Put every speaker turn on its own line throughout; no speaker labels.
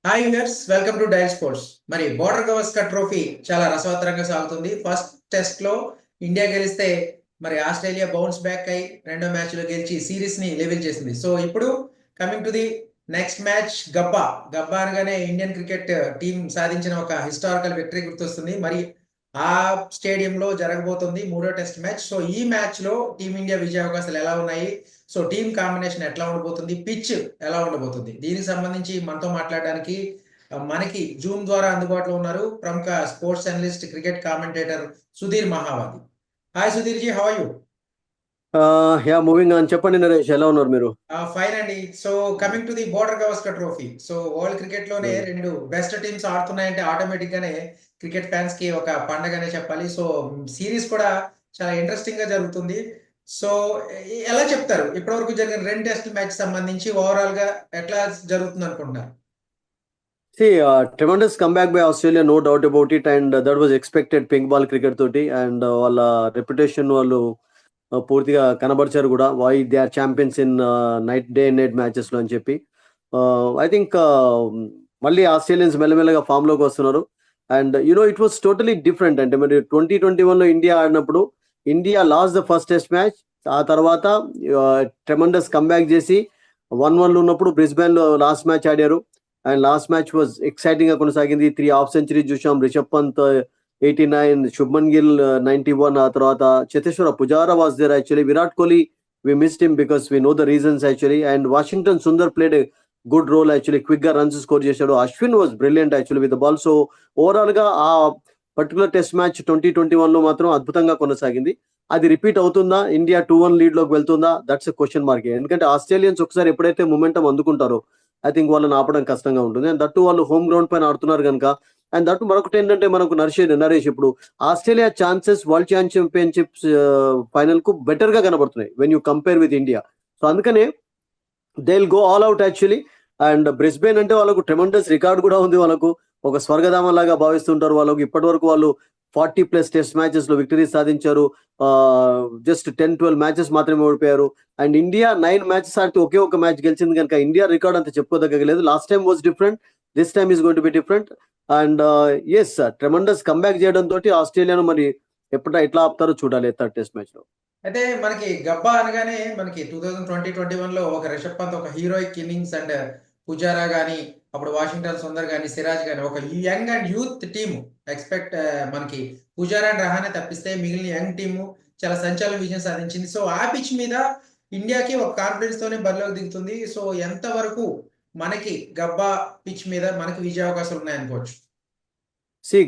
Hi viewers, welcome to dial sports. మరి border Gavaskar trophy చాలా రసవత్తరంగా సాగుతుంది. ఫస్ట్ టెస్ట్ లో ఇండియా గెలిస్తే మరి ఆస్ట్రేలియా బౌన్స్ బ్యాక్ అయి రెండో మ్యాచ్ లో గెలిచి సిరీస్ ని లెవెల్ చేసింది. సో ఇప్పుడు coming to the next match, Gabba Gabba అనగానే ఇండియన్ క్రికెట్ టీం సాధించిన ఒక హిస్టారికల్ విక్టరీ గుర్తొస్తుంది. మరి ఆ స్టేడియంలో జరగబోతుంది మూడో టెస్ట్ మ్యాచ్. సో ఈ మ్యాచ్ లో టీమిండియా విజయ అవకాశాలు ఎలా ఉన్నాయి, సో టీమ్ కాంబినేషన్ ఎట్లా ఉండబోతుంది, పిచ్ ఎలా ఉండబోతుంది, దీనికి సంబంధించి మనతో మాట్లాడడానికి మనకి జూమ్ ద్వారా అందుబాటులో ఉన్నారు ప్రముఖ sports analyst, cricket commentator Sudhir Mahavadi. Hi Sudhir ji, how are you?
Moving on. చెప్పండి నరేష్, ఎలా ఉన్నారు మీరు?
ఫైన్ అండి. So coming to the border Gavaskar trophy, so world cricket లోనే రెండు బెస్ట్ టీమ్స్ ఆడుతున్నాయంటే ఆటోమేటిక్ గానే క్రికెట్ ఫ్యాన్స్ కి ఒక పండగనే చెప్పాలి. సో సిరీస్ కూడా చాలా ఇంట్రెస్టింగ్ గా జరుగుతుంది. సో ఎలా చెప్తారు ఇప్పటివరకు జరిగిన రెండు టెస్ట్ మ్యాచ్ సంబంధించి ఓవరాల్ గా ఎట్లా జరుగుతుంది అనుకుంటున్నారు?
Tremendous comeback by Australia, no doubt about it, and that was expected. Pink ball cricket తోటి అండ్ వాళ్ళ రెప్యుటేషన్ వాళ్ళు పూర్తిగా కనబరిచారు కూడా. Why they are champions in day and night matches లో అని చెప్పి. ఐ థింక్ మళ్ళీ ఆస్ట్రేలియన్స్ మెల్లమెల్లగా ఫామ్ లోకి వస్తున్నారు. And it was totally different. అంటే మరి 2021 లో ఇండియా ఆడినప్పుడు India lost the first test match. ఆ తర్వాత ట్రెమండస్ కంబ్యాక్ చేసి 1-1 ఉన్నప్పుడు బ్రిస్బేన్ లో లాస్ట్ మ్యాచ్ ఆడారు. And last match was exciting గా కొనసాగింది. 3 హాఫ్ సెంచరీ చూసాం. రిషబ్ పంత్ 89, శుభ్మన్ గిల్ 91. ఆ తర్వాత Cheteshwar Pujara was there. Actually Virat Kohli we missed him because we know the reasons actually. And Washington Sundar played good role actually. Quick గా రన్స్ స్కోర్ చేశాడు. Ashwin was brilliant actually with the ball. So overall గా ఆ particular test match 2021 లో మాత్రం అద్భుతంగా కొనసాగింది. అది repeat అవుతుందా? ఇండియా 2-1 లీడ్ లోకి వెళ్తుందా? That's a question mark. ఎందుకంటే ఆస్ట్రేలియన్స్ ఒకసారి ఎప్పుడైతే మొమెంటం అందుకుంటారో ఐ థింక్ వాళ్ళని ఆపడం కష్టంగా ఉంటుంది. అండ్ దట్టు వాళ్ళు హోమ్ గ్రౌండ్ పైన ఆడుతున్నారు కనుక. అండ్ దట్టు మరొకటి ఏంటంటే మనకు నరేష్ ఇప్పుడు Australia chances world championships final కు బెటర్ గా కనబడుతున్నాయి when you compare with India. So అందుకనే they will go all out actually. And Brisbane అంటే వాళ్ళకు ట్రెమండస్ రికార్డ్ కూడా ఉంది. వాళ్ళకు ఒక స్వర్గధామం లాగా భావిస్తుంటారు. వాళ్ళకు ఇప్పటి వరకు వాళ్ళు 40+ టెస్ట్ మ్యాచెస్ లో విక్టరీ సాధించారు. జస్ట్ 10-12 మ్యాచెస్ మాత్రమే ఓడిపోయారు. అండ్ ఇండియా 9 మ్యాచెస్ ఆడితే ఒకే ఒక మ్యాచ్ గెలిచింది కనుక ఇండియా రికార్డ్ అంత చెప్పుకోదగ్గలేదు. Last time was different, this time is going to be different. And yes, tremendous comeback చేయడం తోటి ఆస్ట్రేలియాను మరి ఎట్లా ఆపుతారో చూడాలి థర్డ్ టెస్ట్ మ్యాచ్ లో.
అయితే మనకి గబ్బా అనగానే మనకి 2021 లో ఒక రిషబ్ పంత్ ఒక హీరోయిక్ ఇన్నింగ్స్ అండ్ పుజారా గానీ, అప్పుడు వాషింగ్టన్ సుందర్ గానీ, సిరాజ్ గానీ ఒక young and youth team expect మనకి పుజారా అండ్ రహానే తప్పిస్తే మిగిలిన యంగ్ టీము చాలా సంచలన విజయం సాధించింది. సో ఆ పిచ్ మీద ఇండియాకి ఒక కాన్ఫిడెన్స్ తోనే బరిలోకి దిగుతుంది. సో ఎంత వరకు మనకి గబ్బా పిచ్ మీద మనకి విజయ అవకాశాలు ఉన్నాయనుకోవచ్చు?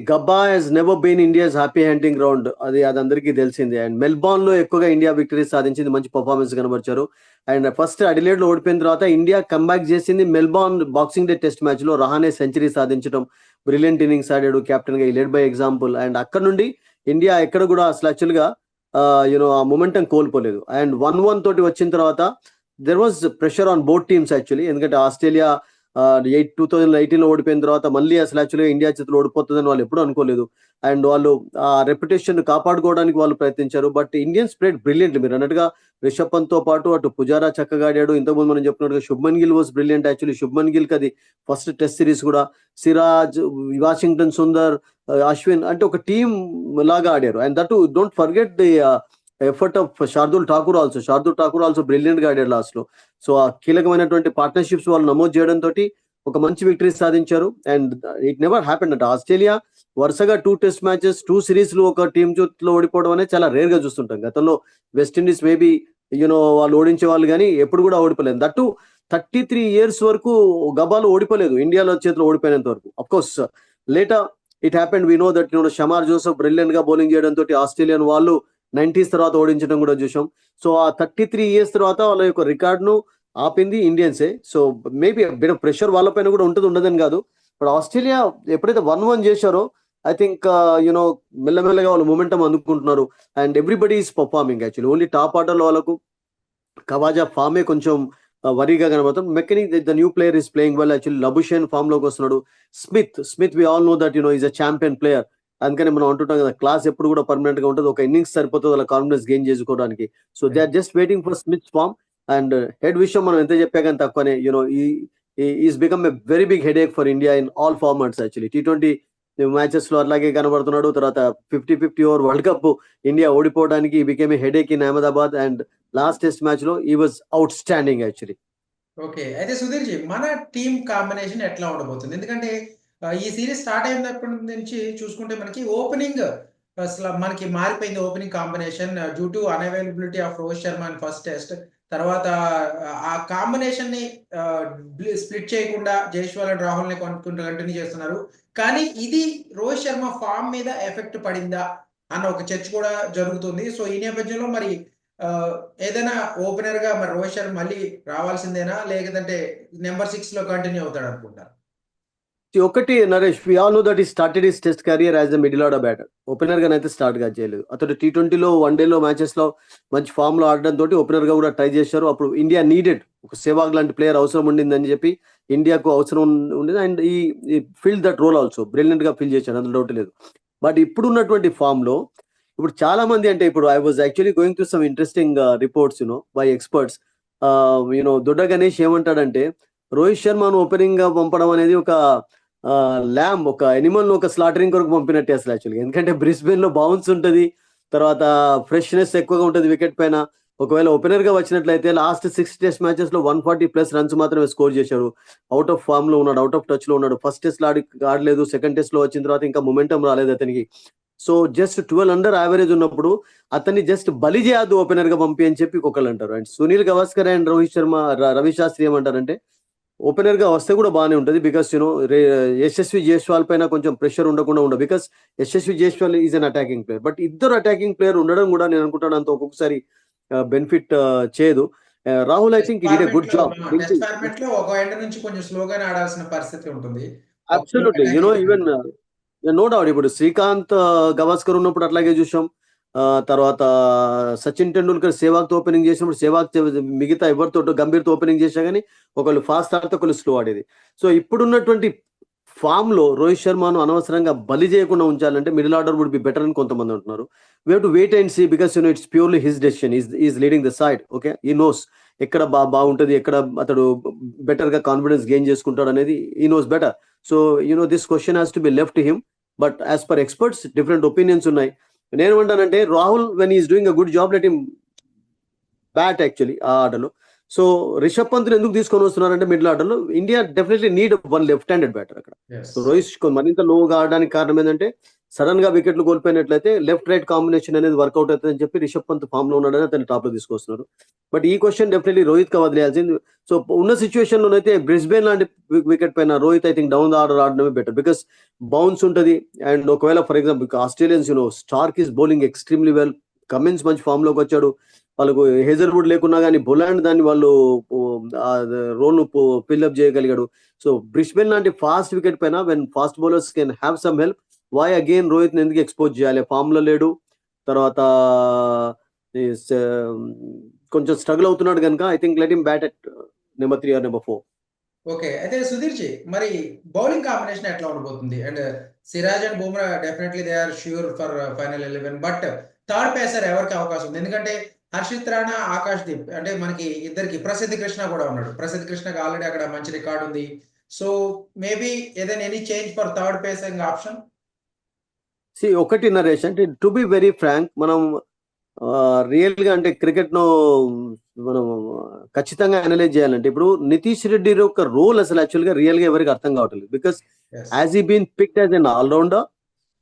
Gabba has never been India's happy hunting ground. అది అందరికీ తెలిసింది. అండ్ మెల్బోర్న్ లో ఎక్కువగా ఇండియా విక్టరీ సాధించింది. మంచి పర్ఫార్మెన్స్ కనబరిచారు. అండ్ ఫస్ట్ అడిలేడ్ లో ఓడిపోయిన తర్వాత ఇండియా కంబ్యాక్ చేసింది Melbourne boxing day test match లో. రహానే సెంచరీ సాధించడం, బ్రిలియంట్ ఇన్నింగ్స్ ఆడాడు కెప్టెన్ గా, ఈ లెడ్ బై ఎగ్జాంపుల్. అండ్ అక్కడ నుండి ఇండియా ఎక్కడ కూడా అసలు యాక్చువల్ గా ఆ మొమెంటం కోల్పోలేదు. అండ్ 1-1 తోటి వచ్చిన తర్వాత there was pressure on both teams actually. ఎందుకంటే ఆస్ట్రేలియా 2018 లో ఓడిపోయిన తర్వాత మళ్ళీ అసలు యాక్చువల్గా ఇండియా చేతిలో ఓడిపోతుందని వాళ్ళు ఎప్పుడూ అనుకోలేదు. అండ్ వాళ్ళు ఆ రెప్యుటేషన్ కాపాడుకోవడానికి వాళ్ళు ప్రయత్నించారు. But Indians played brilliant. మీరు అన్నట్టుగా రిషబ్ పంత్ తో పాటు అటు పుజారా చక్కగా ఆడాడు. ఇంతకుముందు మనం చెప్పినట్టుగా Shubman Gill was brilliant actually. Shubman Gill కి అది ఫస్ట్ టెస్ట్ సిరీస్ కూడా. సిరాజ్, వాషింగ్టన్ సుందర్, అశ్విన్ అంటే ఒక టీమ్ లాగా ఆడారు. And that don't forget the effort of Shardul Thakur also brilliant గా ఆడాడు లాస్ట్ లో. సో ఆ కీలకమైనటువంటి పార్ట్నర్షిప్స్ వాళ్ళు నమోదు చేయడం తోటి ఒక మంచి విక్టరీ సాధించారు. అండ్ ఇట్ నెవర్ హ్యాపెండ్ అంటే ఆస్ట్రేలియా వరుసగా 2 టెస్ట్ మ్యాచెస్ 2 సిరీస్ లో ఒక టీం చేతిలో ఓడిపోవడం అనేది చాలా రేర్ గా చూస్తుంటాం. గతంలో వెస్టిండీస్ మేబీ వాళ్ళు ఓడించే వాళ్ళు కానీ ఎప్పుడు కూడా ఓడిపోలేదు. దట్టు 33 years వరకు గబాలు ఓడిపోలేదు ఇండియాలో చేతిలో ఓడిపోయినంత వరకు. Of course later it happened. We know that Shamar Joseph brilliant గా బౌలింగ్ చేయడం తోటి ఆస్ట్రేలియన్ వాళ్ళు 90s తర్వాత ఓడించడం కూడా చూసాం. సో ఆ 33 years తర్వాత వాళ్ళ యొక్క రికార్డ్ ను ఆపింది ఇండియన్సే. So maybe bit of pressure వాళ్ళపైన కూడా ఉండదని కాదు. బట్ ఆస్ట్రేలియా ఎప్పుడైతే 1-1 చేశారో ఐ థింక్ మెల్లమెల్లగా వాళ్ళు మొమెంటం అందుకుంటున్నారు. And everybody is performing actually. Only top order లో వాళ్ళకు కవాజా ఫామే కొంచెం వరీగా కనబడుతుంది. మెకనీ the new player is playing well actually. Labuschagne form లోకి వస్తున్నాడు. Smith we all know that is a champion player. అందుకని మనం అంటుంటాం కదా, క్లాస్ ఎప్పుడు కూడా పర్మనెంట్ గా ఉంటుంది. ఒక ఇన్నింగ్స్ సరిపోతుంది వాళ్ళ కాన్ఫిడెన్స్ గెయిన్ చేసుకోవడానికి. So they are just waiting for Smith form. And Head విషయం మనం ఎంత చెప్పా కానీ తక్కువనే. He's become a very big headache for India in all formats actually. T20 matches లో అట్లాగే కనబడుతున్నాడు. తర్వాత 50-50 ఓవర్ వరల్డ్ కప్ ఇండియా ఓడిపోవడానికి became a headache in Ahmedabad. And last test match లో he was outstanding actually.
Okay. అయితే సుధీర్ జీ, మన team combination ఎట్లా ఉండబోతుంది? ఎందుకంటే ఈ సీరీస్ స్టార్ట్ అయినప్పటి నుంచి చూసుకుంటే మనకి ఓపెనింగ్ అసలు మనకి మారిపోయింది. Opening combination due to unavailability of Rohit Sharma in first test. తర్వాత ఆ కాంబినేషన్‌ని స్ప్లిట్ చేయకుండా జైస్వాల్ అండ్ రాహుల్‌ని కంటిన్యూ చేస్తున్నారు. కానీ ఇది రోహిత్ శర్మ ఫామ్ మీద ఎఫెక్ట్ పడిందా అన్న ఒక చర్చ కూడా జరుగుతుంది. సో ఈ నేపథ్యంలో మరి ఏదైనా ఓపెనర్ గా మరి రోహిత్ శర్మ మళ్ళీ రావాల్సిందేనా, లేదంటే నెంబర్ 6 లో కంటిన్యూ అవుతాడు అనుకుంటారు?
ఒకటి Naresh, we all know that he started his test career as a middle order batter. Opener గా అయితే స్టార్ట్ గా చేయలేదు. అతడు T20లో వన్డేలో మ్యాచెస్ లో మంచి ఫామ్ లో ఆడడం తోటి ఓపెనర్ గా కూడా ట్రై చేశారు. అప్పుడు ఇండియా నీడెడ్ ఒక సెవాగ్ లాంటి ప్లేయర్ అవసరం ఉండిందని చెప్పి ఇండియాకు అవసరం ఉండేది. And he fill that role also brilliant గా ఫీల్ చేశాడు, అందులో డౌట్ లేదు. బట్ ఇప్పుడు ఉన్నటువంటి ఫామ్ లో ఇప్పుడు చాలా మంది, అంటే ఇప్పుడు I was actually going to some interesting reports by experts. Dodda Ganesh ఏమంటాడంటే రోహిత్ శర్మను ఓపెనింగ్ గా పంపడం అనేది ఒక ల్యామ్, ఒక ఎనిమల్ ఒక స్లాటరింగ్ కొరకు పంపినట్టే అసలు యాక్చువల్గా. ఎందుకంటే బ్రిస్బెన్ లో బౌన్స్ ఉంటుంది, తర్వాత ఫ్రెష్నెస్ ఎక్కువగా ఉంటుంది వికెట్ పైన. ఒకవేళ ఓపెనర్ గా వచ్చినట్లయితే లాస్ట్ 6 టెస్ట్ మ్యాచెస్ లో 140+ రన్స్ మాత్రమే స్కోర్ చేశాడు. అవుట్ ఆఫ్ ఫామ్ లో ఉన్నాడు, అవుట్ ఆఫ్ టచ్ లో ఉన్నాడు. ఫస్ట్ టెస్ట్ లో ఆడలేదు, సెకండ్ టెస్ట్ లో వచ్చిన తర్వాత ఇంకా మొమెంటం రాలేదు అతనికి. సో జస్ట్ 12 అండర్ యావరేజ్ ఉన్నప్పుడు అతన్ని జస్ట్ బలి చేయద్దు ఓపెనర్ గా పంపి అని చెప్పి ఒకళ్ళు అంటారు. అండ్ సునీల్ గవాస్కర్ అండ్ రోహిత్ శర్మ, రవి శాస్త్రి ఏమంటారంటే ఓపెనర్ గా వస్తే కూడా బాగానే ఉంటుంది. బికాస్ యశస్వి జైస్వాల్ పైన కొంచెం ప్రెషర్ ఉండకుండా ఉండదు. Because Yashasvi Jaiswal is an attacking player. But ఇద్దరు అటాకింగ్ ప్లేయర్ ఉండడం కూడా నేను అనుకుంటాను అంత ఒక్కొక్కసారి బెనిఫిట్ చేయదు. Rahul I think did a good job.
Test format లో ఒక ఎండ్ నుంచి కొంచెం స్లోగానే ఆడాల్సిన పరిస్థితి ఉంటుంది.
Absolutely, even know doubt. ఇప్పుడు శ్రీకాంత్ గవాస్కర్ ఉన్నప్పుడు అట్లాగే చూసాం. తర్వాత సచిన్ టెండూల్కర్ సేవాగ్ తో ఓపెనింగ్ చేసినప్పుడు సేవాగ్ మిగతా ఎవరితో గంభీర్తో ఓపెనింగ్ చేసినా కానీ ఒకళ్ళు ఫాస్ట్ ఆడితే ఒకళ్ళు స్లో ఆడేది. సో ఇప్పుడున్నటువంటి ఫామ్ లో రోహిత్ శర్మను అనవసరంగా బలి చేయకుండా ఉంచాలంటే middle order would be better అని కొంతమంది అంటున్నారు. We have to wait and see because it's purely his decision. He's leading the side. Okay, he knows ఎక్కడ బాగుంటది, ఎక్కడ అతడు బెటర్ గా కాన్ఫిడెన్స్ గెయిన్ చేసుకుంటాడు అనేది ఈ knows better. So this question has to be left him. But as per experts different opinions ఉన్నాయి. నేనేమంటానంటే Rahul when is doing a good job let him bat actually ఆ ఆటలో. సో రిషబ్ పంత్ ఎందుకు తీసుకొని వస్తున్నారంటే మిడిల్ ఆర్డర్ లో India definitely need one left handed batter అక్కడ. So Rohit మరింత లోగా ఆడడానికి కారణం ఏంటంటే సడన్ గా వికెట్లు కోల్పోయినట్లయితే లెఫ్ట్ రైట్ కాంబినేషన్ అనేది వర్కౌట్ అవుతుందని చెప్పి రిషబ్ పంత్ ఫామ్ లో ఉన్నాడని అతను టాప్ లో తీసుకొస్తున్నారు. బట్ ఈ క్వశ్చన్ డెఫినెట్లీ రోహిత్ గా వదిలేయాల్సింది. సో ఉన్న సిచ్యువేషన్ లోనైతే బ్రిస్బెన్ లాంటి వికెట్ పైన Rohit I think down the order ఆడడమే బెటర్. బికాస్ బౌన్స్ ఉంటుంది. అండ్ ఒకవేళ for example Australians Starc is bowling extremely well. Cummins మంచి ఫామ్ లోకి వచ్చాడు. వాళ్ళకు హేజర్వుడ్ లేకున్నా కానీ బొలాండ్ దాన్ని వాళ్ళు రోల్ ను ఫిల్అప్ చేయగలిగాడు. సో బ్రిస్బెన్ లాంటి ఫాస్ట్ వికెట్ పైన when fast bowlers can have some help, why again Rohit ని ఎందుకు ఎక్స్పోజ్ చేయాలి? ఫామ్ లో లేడు, తర్వాత కొంచెం స్ట్రగుల్ అవుతున్నాడు కనుక I think let him bat at number 3 or number 4.
Okay. అయితే సుధీర్ జీ, మరి బౌలింగ్ కాంబినేషన్ ఎట్లా ఉండబోతుంది? And Siraj and Bumrah definitely they are sure for final 11. But third pacer ఎవరికి అవకాశం ఉంది? ఎందుకంటే హర్షిత్ రాణా, ఆకాష్ దీప్ అంటే మనకి ఇద్దరికి ప్రసిద్ధ్ కృష్ణ కూడా ఉన్నాడు. ప్రసిద్ధ్ కృష్ణకి ఆల్రెడీ అక్కడ మంచి రికార్డ్ ఉంది. సో మేబీ ఏదైనా ఎనీ చేంజ్ ఫర్ థర్డ్ పేసరింగ్ ఆప్షన్?
ఒకటి నరేష్, అంటే టు బి వెరీ ఫ్రాంక్, మనం రియల్ గా అంటే క్రికెట్ ను మనం ఖచ్చితంగా అనలైజ్ చేయాలంటే ఇప్పుడు నితీష్ రెడ్డి యొక్క రోల్ అసలు యాక్చువల్ గా రియల్ గా ఎవరికి అర్థం కావట్లేదు. Because as he been picked as an allrounder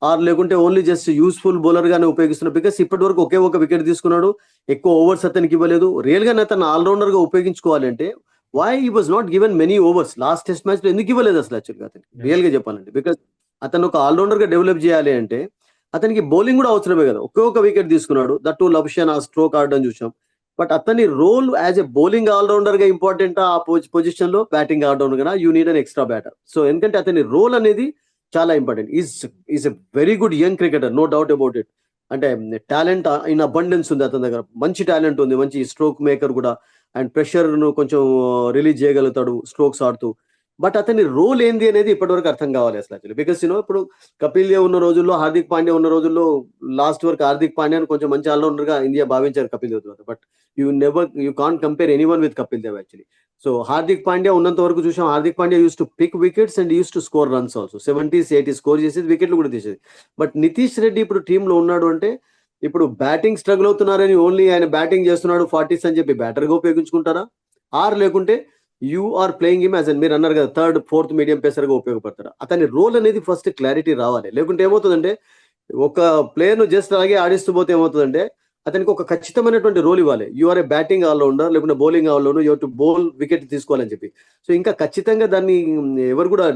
or లేకుంటే ఓన్లీ జస్ట్ యూస్ఫుల్ బౌలర్ గానే ఉపయోగిస్తున్నాడు. బికాస్ ఇప్పటి వరకు ఒకే ఒక వికెట్ తీసుకున్నాడు, ఎక్కువ ఓవర్స్ అతనికి ఇవ్వలేదు. రియల్ గా అతను ఆల్రౌండర్ గా ఉపయోగించుకోవాలి అంటే why he was not given many overs? Last test match లో ఎందుకు ఇవ్వలేదు అసలు యాక్చువల్గా అతనికి రియల్ గా చెప్పాలంటే? బికాస్ అతను ఒక ఆల్రౌండర్ గా డెవలప్ చేయాలి అంటే అతనికి బౌలింగ్ కూడా అవసరమే కదా. ఒకే ఒక వికెట్ తీసుకున్నాడు, దట్ టు లబ్షన్ ఆ స్ట్రోక్ ఆడడం చూసాం. బట్ అతని role as a bowling allrounder గా ఇంపార్టెంట్ ఆ పొజిషన్ లో, బ్యాటింగ్ ఆల్రౌండర్ గా you need an extra batter. So ఎందుకంటే అతని రోల్ అనేది చాలా important. He's a very good young cricketer, no doubt about it. అంటే టాలెంట్ ఇన్ అబండెన్స్ ఉంది అతని దగ్గర, మంచి టాలెంట్ ఉంది, మంచి స్ట్రోక్ మేకర్ కూడా. అండ్ ప్రెషర్ ను కొంచెం రిలీజ్ చేయగలుగుతాడు స్ట్రోక్స్ ఆడుతూ. బట్ అతని రోల్ ఏంది అనేది ఇప్పటివరకు అర్థం కావాలి అసలు యాక్చువల్లీ. బికాస్ ఇప్పుడు కపిల్ దేవ్ ఉన్న రోజుల్లో, హార్దిక్ పాండ్యా ఉన్న రోజుల్లో లాస్ట్ వరకు హార్దిక్ పాండ్యాని కొంచెం మంచి ఆల్రౌండర్ గా ఇండియా భావించారు కపిల్ దేవ్ తర్వాత. But you can't compare anyone with Kapil Dev actually. So Hardik Pandya ఉన్నంత వరకు చూసాం, Hardik Pandya used to pick wickets and used to score runs also. 70s 80s score చేసేది, వికెట్లు కూడా తీసేది. బట్ నితీష్ రెడ్డి ఇప్పుడు టీంలో ఉన్నాడు అంటే ఇప్పుడు బ్యాటింగ్ స్ట్రగుల్ అవుతున్నారని ఓన్లీ ఆయన బ్యాటింగ్ చేస్తున్నాడు 40s అని చెప్పి బ్యాటర్గా ఉపయోగించుకుంటారా, ఆర్ లేకుంటే you are playing him as an, మీరు అన్నారు కదా థర్డ్ ఫోర్త్ మీడియం పేసర్గా ఉపయోగపడతారా? అతని రోల్ అనేది ఫస్ట్ క్లారిటీ రావాలి. లేకుంటే ఏమవుతుందంటే ఒక ప్లేయర్ను జస్ట్ అలాగే ఆడిస్తూ పోతే ఏమవుతుందంటే అతనికి ఒక ఖచ్చితమైనటువంటి రోల్ ఇవ్వాలి. You are a batting all rounder, లేకుంటే bowling all rounder, you to bowl wicket తీసుకోవాలని చెప్పి. సో ఇంకా ఖచ్చితంగా దాన్ని ఎవరు కూడా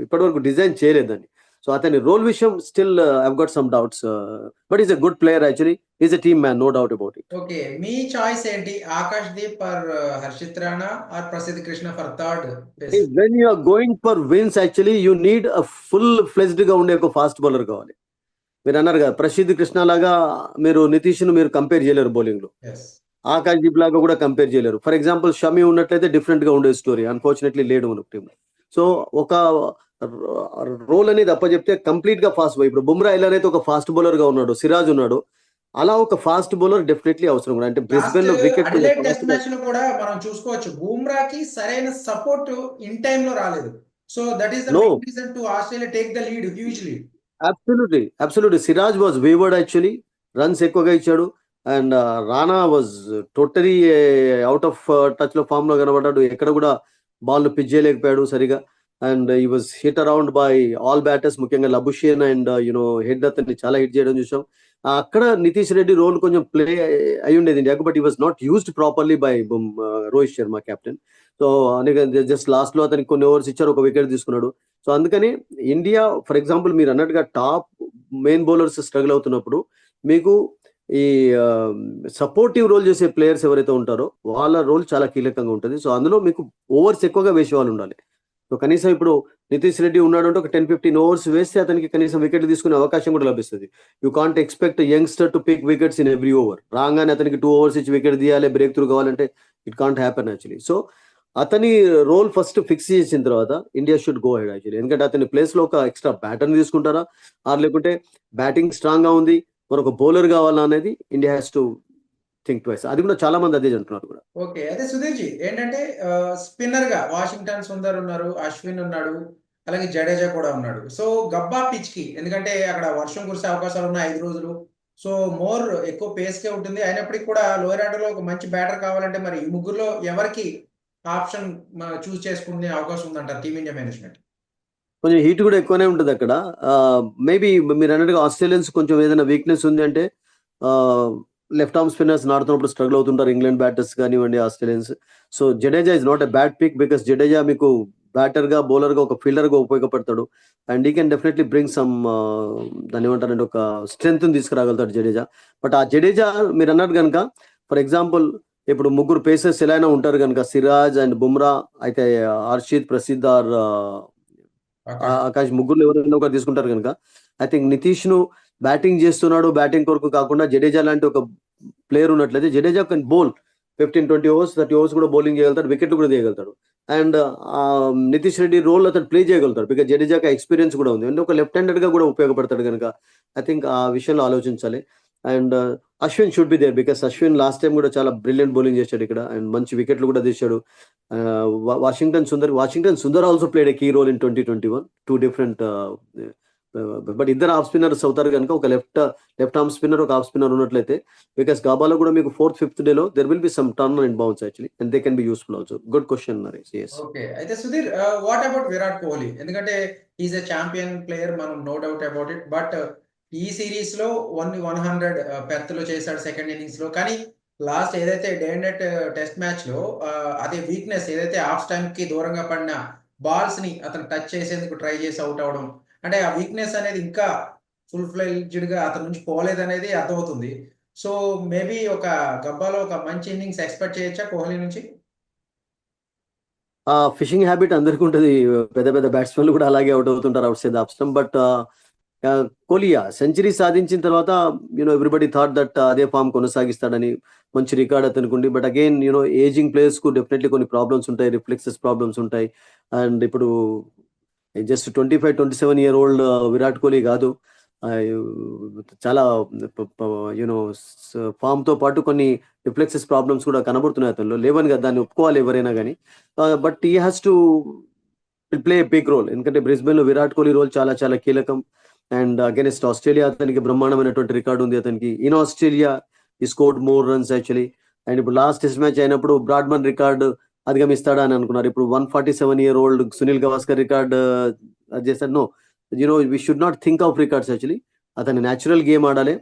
ఇప్పటివరకు డిజైన్ చేయలేదు దాన్ని. సో అతని రోల్ విషయం still I've got some doubts, but is a good player actually, is a team man, no doubt about it.
Okay, మీ చాయిస్ ఏంటి? Akash Deep or Harshit Rana or Prasidh Krishna for third place?
When you are going for wins actually you need a full fledged గా ఉండే ఒక fast bowler కావాలి. మీరు అన్నారు కదా ప్రసిద్ధ్ కృష్ణ లాగా మీరు నితీష్ను మీరు కంపేర్ చేయలేరు బౌలింగ్ లో,
ఎస్.
ఆకాష్ దీప్ లాగా కూడా కంపేర్ చేయలేరు. ఫర్ ఎగ్జాంపుల్ షమి ఉన్నట్లయితే డిఫరెంట్ గా ఉండే స్టోరీ, అన్ఫార్చునేట్లీ లేడు మన టీమ్. సో ఒక రోల్ అనేది అప్పచెప్తే కంప్లీట్ గా ఫాస్ట్ బౌలర్. ఇప్పుడు బుమ్రా ఎలా అయితే ఒక ఫాస్ట్ బౌలర్ గా ఉన్నాడు, సిరాజ్ ఉన్నాడు, అలా ఒక ఫాస్ట్ బౌలర్ డెఫినెట్లీ అవసరం కూడా. అంటే
లాస్ట్
బ్రిస్బెన్ లో వికెట్
అడిలైడ్ టెస్ట్ మ్యాచ్ లో కూడా మనం చూసుకోవచ్చు బూమ్రాకి సరైన సపోర్ట్ ఇన్ టైమ్ లో రాలేదు. So that is the
No.
Main reason to Australia take the lead, huge lead.
Absolutely Siraj was wayward actually, runs ఎక్కువగా ఇచ్చాడు. And Rana was totally out of touch లో ఫామ్ లో కనబడ్డాడు, ఎక్కడ కూడా బాల్ ను పిచ్ చేయలేకపోయాడు సరిగా. అండ్ ఈ was hit around by all batters, ముఖ్యంగా లబుషియన్ అండ్ హెడ్ అతన్ని చాలా హిట్ చేయడం చూసాం. అక్కడ నితీష్ రెడ్డి రోల్ కొంచెం ప్లే అయి ఉండేది ఇండియాకు, బట్ ఈ was not used properly by Rohit Sharma captain. So just last లో అతనికి కొన్ని ఓవర్స్ ఇచ్చారు, ఒక వికెట్ తీసుకున్నాడు. సో అందుకని ఇండియా ఫర్ ఎగ్జాంపుల్ మీరు అన్నట్టుగా టాప్ మెయిన్ బౌలర్స్ స్ట్రగుల్ అవుతున్నప్పుడు మీకు ఈ సపోర్టివ్ రోల్ చేసే ప్లేయర్స్ ఎవరైతే ఉంటారో వాళ్ళ రోల్ చాలా కీలకంగా ఉంటుంది. సో అందులో మీకు ఓవర్స్ ఎక్కువగా వేసే వాళ్ళు ఉండాలి. సో కనీసం ఇప్పుడు నితీష్ రెడ్డి ఉన్నాడు అంటే ఒక 10-15 ఓవర్స్ వేస్తే అతనికి కనీసం వికెట్ తీసుకునే అవకాశం కూడా లభిస్తుంది. You can't expect youngster to pick wickets in every over. రాగానే అతనికి 2 ఓవర్స్ ఇచ్చి వికెట్ తీయాలి, బ్రేక్ త్రూ కావాలంటే it can't happen actually. So అతని రోల్ ఫస్ట్ ఫిక్స్ చేసిన తర్వాత India should go ahead actually. ఎందుకంటే అతని ప్లేస్ లో ఒక ఎక్స్ట్రా బ్యాటర్ని తీసుకుంటారా, ఆర్ లేకుంటే బ్యాటింగ్ స్ట్రాంగ్ గా ఉంది మరొక బౌలర్ కావాలా అనేది India has to think twice. అది కూడా చాలా మంది అదే అంటున్నారు కూడా.
ఓకే, అయితే సుధీర్ జీ ఏంటంటే స్పిన్నర్ గా వాషింగ్టన్ సుందర్ ఉన్నారు, అశ్విన్ ఉన్నాడు, అలాగే జడేజా కూడా ఉన్నాడు. సో గబ్బా పిచ్ కి, ఎందుకంటే అక్కడ వర్షం కురిసే అవకాశాలు ఉన్నాయి 5 రోజులు. సో మోర్ ఎక్కువ పేస్ కే ఉంటుంది. అయినప్పటికీ కూడా లోయర్ ఆర్డర్ లో ఒక మంచి బ్యాటర్ కావాలంటే మరి ఈ ముగ్గురులో ఎవరికి ఆప్షన్ చూస్ చేసుకునే అవకాశం ఉందంటారు టీమిండియా మేనేజ్మెంట్?
కొంచెం హీట్ కూడా ఎక్కువనే ఉంటుంది అక్కడ. మేబీ మీరు అన్నట్టుగా ఆస్ట్రేలియన్స్ కొంచెం ఏదైనా వీక్నెస్ ఉంది అంటే లెఫ్ట్ ఆర్మ్ స్పిన్నర్స్ ఆడుతున్నప్పుడు స్ట్రగుల్ అవుతుంటారు, ఇంగ్లాండ్ బ్యాటర్స్ కానివ్వండి Australians. So Jadeja is not a bad pick because Jadeja మీకు బ్యాటర్ గా బౌలర్ గా ఒక ఫీల్డర్ గా ఉపయోగపడతాడు. And he can definitely bring some దాన్ని ఏమంటారంటే ఒక స్ట్రెంగ్త్ తీసుకురాగలుగుతాడు జడేజా. బట్ ఆ జడేజా మీరు అన్నట్టు కనుక ఫర్ ఎగ్జాంపుల్ ఇప్పుడు ముగ్గురు పేసర్స్ ఎలా అయినా ఉంటారు కనుక సిరాజ్ అండ్ బుమ్రా అయితే హర్షిత్, ప్రసిద్ధ్ ఆర్ ఆకాష్ ముగ్గురు ఎవరైనా ఒకరు తీసుకుంటారు కనుక ఐ థింక్ నితీష్ ను బ్యాటింగ్ చేస్తున్నాడు, బ్యాటింగ్ కొరకు కాకుండా జడేజా లాంటి ఒక ప్లేయర్ ఉన్నట్లయితే Jadeja can bowl 15-20 overs 30 overs కూడా బౌలింగ్ చేయగలుగుతాడు, వికెట్ కూడా తీయగలుగుతాడు. అండ్ నితీష్ రెడ్డి రోల్ అతను ప్లే చేయగలుగుతాడు బికాజ్ జడేజాకి ఎక్స్పీరియన్స్ కూడా ఉంది, అంటే ఒక లెఫ్ట్ హ్యాండెడ్ గా కూడా ఉపయోగపడతాడు కనుక ఐ థింక్ ఆ విషయంలో ఆలోచించాలి. And Ashwin should be there because Ashwin last time కూడా చాలా బ్రిలియంట్ బౌలింగ్ చేశాడు ఇక్కడ అండ్ మంచి వికెట్లు కూడా తీశాడు. Washington Sundar also played a key role in 2021, 2 different. But ఇద్దరు ఆఫ్ స్పిన్నర్స్ అవుతారు కనుక ఒక లెఫ్ట్ ఆర్మ్ స్పిన్నర్, ఒక ఆఫ్ స్పిన్నర్ ఉన్నట్లయితే బికాస్ గాబాలో కూడా మీకు 4th 5th డేలో there will be some turn and bounce actually and they can be useful also. Good question Naresh. yes.
Okay, అయితే సుధీర్ వాట్ అబౌట్ విరాట్ కోహ్లీ? ఎందుకంటే ఈజ్ ఎ ఛాంపియన్ ప్లేయర్, మనం no doubt about it. But ఈ series లో 100 Perth లో చేశాడు second innings లో. కానీ last ఏదైతే day and night test match లో అదే వీక్నెస్ ఏదైతే ఆఫ్ టైమ్ కి దూరంగా పడిన బాల్స్ ని అతను టచ్ చేసేందుకు ట్రై చేసి అవుట్ అవడం, అంటే ఆ వీక్నెస్ అనేది ఇంకా ఫుల్ ఫ్లెడ్జ్డ్ గా అతని నుంచి పోలేదనేది అర్థమవుతుంది. సో మేబీ ఒక గబ్బాలో ఒక మంచి ఇన్నింగ్స్ ఎక్స్పెక్ట్ చేయొచ్చా కోహ్లీ నుంచి?
ఫిషింగ్ హ్యాబిట్ అందరికీ ఉంటుంది, పెద్ద పెద్ద బ్యాట్స్మెన్లు కూడా అలాగే అవుట్ అవుతుంటారు outside off stump. But Kohli century సాధించిన తర్వాత ఎవ్రీబడి థాట్ దట్ అదే ఫామ్ కొనసాగిస్తాడని, మంచి రికార్డ్ అతనుకుంది. బట్ అగైన్ ఏజింగ్ ప్లేయర్స్ కు డెఫినెట్లీ కొన్ని ప్రాబ్లమ్స్ ఉంటాయి, రిఫ్లెక్సెస్ ప్రాబ్లమ్స్ ఉంటాయి. అండ్ ఇప్పుడు just 25-27 year old Virat Kohli కాదు, చాలా యూనో ఫామ్ తో పాటు కొన్ని రిఫ్లెక్సెస్ ప్రాబ్లమ్స్ కూడా కనబడుతున్నాయి అతనిలో. లేవని కదా, దాన్ని ఒప్పుకోవాలి ఎవరైనా కానీ. But he has to play big role. ఎందుకంటే బ్రిస్బెన్ లో విరాట్ కోహ్లీ రోల్ చాలా చాలా కీలకం. అండ్ అగైనెస్ట్ ఆస్ట్రేలియా అతనికి బ్రహ్మాండమైనటువంటి రికార్డు ఉంది అతనికి. In Australia he scored more runs actually. And ఇప్పుడు లాస్ట్ టెస్ట్ మ్యాచ్ అయినప్పుడు బ్రాడ్మన్ రికార్డు అధిగమిస్తాడా అని అనుకున్నారు. ఇప్పుడు 147-year-old సునీల్ గవాస్కర్ రికార్డ్ అది చేస్తాడు. No, we should not think of records actually. అతని న్యాచురల్ గేమ్ ఆడాలి.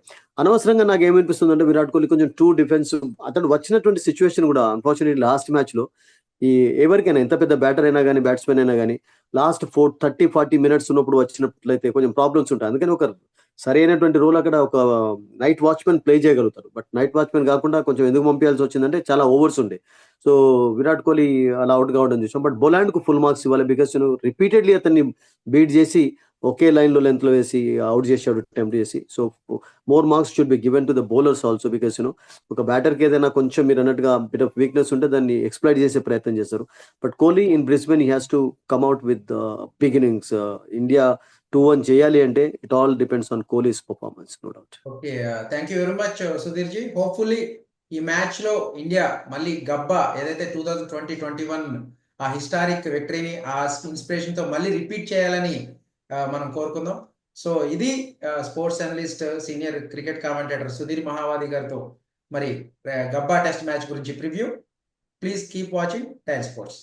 అనవసరంగా నాకు ఏమనిపిస్తుంది అంటే విరాట్ కోహ్లీ కొంచెం టూ డిఫెన్సివ్. అతను వచ్చినటువంటి సిచ్యువేషన్ కూడా అన్ఫార్చునేట్లీ లాస్ట్ మ్యాచ్ లో ఈ ఎవరికైనా ఎంత పెద్ద బ్యాటర్ అయినా కానీ బ్యాట్స్మెన్ అయినా కానీ లాస్ట్ 30-40 minutes ఉన్నప్పుడు వచ్చినట్లయితే కొంచెం ప్రాబ్లమ్స్ ఉంటాయి. అందుకని ఒక సరైనటువంటి రోల్ అక్కడ ఒక నైట్ వాచ్మెన్ ప్లే చేయగలుగుతారు. బట్ నైట్ వాచ్మెన్ కాకుండా కొంచెం ఎందుకు పంపించాల్సి వచ్చిందంటే చాలా ఓవర్స్ ఉండే. సో విరాట్ కోహ్లీ అలా అవుట్ కావడం చూసాం. బట్ బొలాండ్ కు ఫుల్ మార్క్స్ ఇవ్వాలి. బికాస్ రిపీటెడ్లీ అతన్ని బీట్ చేసి ఒకే లైన్ లో లెంత్ లో వేసి అవుట్ చేసాడు, అటెంప్ట్ చేసి. So more marks should be given to the bowlers also. Because ఒక బ్యాటర్ కి ఏదైనా కొంచెం మీరు అన్నట్టుగా బిట్ ఆఫ్ వీక్నెస్ ఉంటే దాన్ని ఎక్స్ప్లాయిట్ చేసే ప్రయత్నం చేస్తారు. But Kohli in Brisbane he has to come out with big innings. India 2-1 చేయాలి అంటే it all depends on Kohli's performance, no doubt.
Okay, thank you very much Sudhir ji. Hopefully ఈ మ్యాచ్ లో ఇండియా మళ్ళీ గబ్బా ఏదైతే 2020-21 ఆ హిస్టారిక్ విక్టరీని ఆ ఇన్స్పిరేషన్ తో మళ్ళీ రిపీట్ చేయాలని మనం కోరుకుందాం. సో ఇది sports analyst senior cricket commentator Sudhir Mahavadi గారితో మరి గబ్బా టెస్ట్ మ్యాచ్ గురించి preview. Please keep watching tile sports.